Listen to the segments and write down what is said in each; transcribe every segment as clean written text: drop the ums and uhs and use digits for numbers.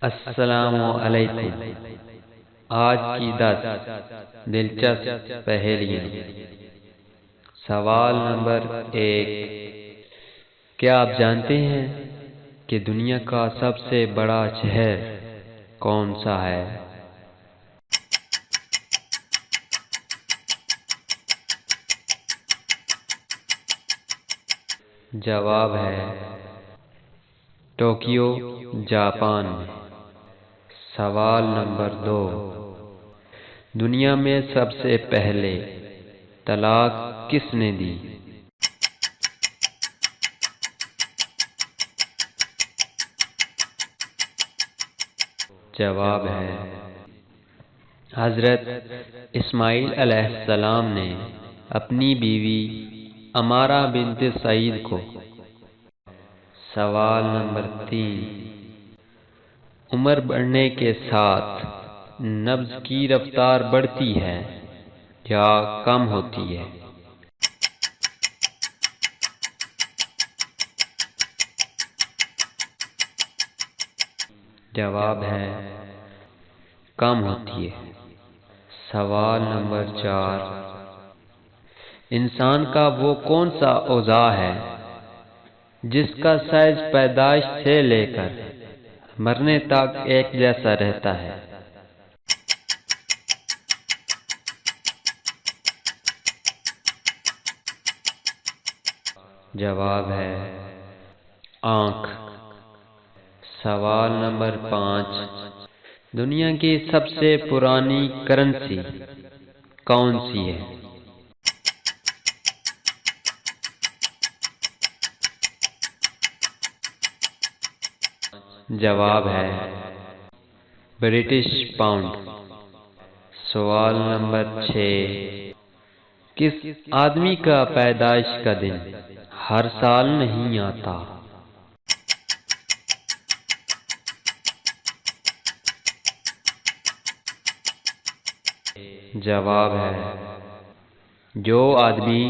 अस्सलामु अलैकुम। आज की 10 दिलचस्प पहेलियाँ। सवाल नंबर 1, क्या आप जानते हैं कि दुनिया का सबसे बड़ा शहर कौन सा है? जवाब है टोक्यो, जापान में। सवाल नंबर 2, दुनिया में सबसे पहले तलाक किसने दी? जवाब है हजरत इस्माइल अलैहिस्सलाम ने अपनी बीवी अमारा बिन्त सईद को। सवाल नंबर 3, उम्र बढ़ने के साथ नब्ज की रफ्तार बढ़ती है या कम होती है? जवाब है कम होती है। सवाल नंबर 4, इंसान का वो कौन सा औज़ा है जिसका साइज पैदाइश से लेकर मरने तक एक जैसा रहता है? जवाब है आँख। सवाल नंबर 5, दुनिया की सबसे पुरानी करेंसी कौन सी है? जवाब है ब्रिटिश पाउंड। सवाल नंबर 6, किस आदमी का पैदाइश का दिन हर साल नहीं आता? जवाब है जो आदमी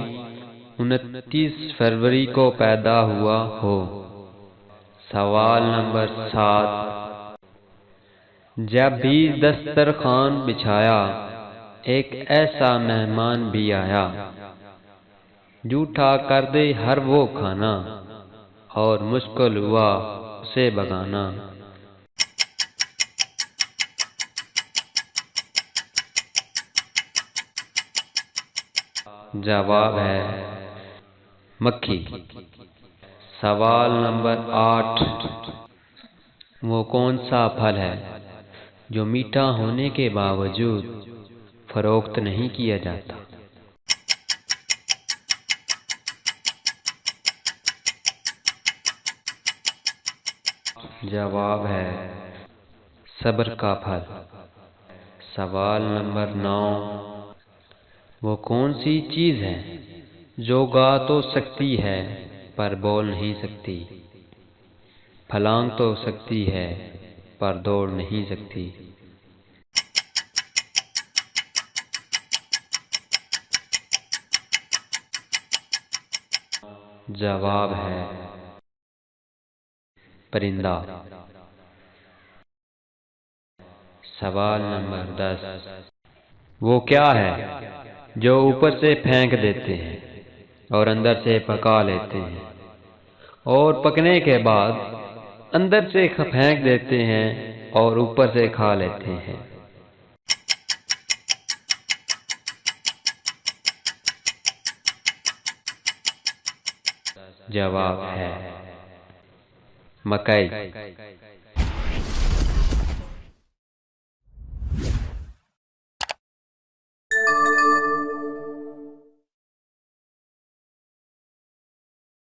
29 फरवरी को पैदा हुआ हो। सवाल नंबर 7, जब भी दस्तरखान बिछाया एक ऐसा मेहमान भी आया, जूठा कर दे हर वो खाना और मुश्किल हुआ उसे भगाना। जवाब है मक्खी। सवाल नंबर 8, वो कौन सा फल है जो मीठा होने के बावजूद फरोख्त नहीं किया जाता? जवाब है सब्र का फल। सवाल नंबर 9, वो कौन सी चीज है जो गा तो सकती है पर बोल नहीं सकती, फलांग तो सकती है पर दौड़ नहीं सकती? जवाब है परिंदा। सवाल नंबर 10, वो क्या है जो ऊपर से फेंक देते हैं और अंदर से पका लेते हैं और पकने के बाद अंदर से फेंक देते हैं और ऊपर से खा लेते हैं? जवाब है मकई।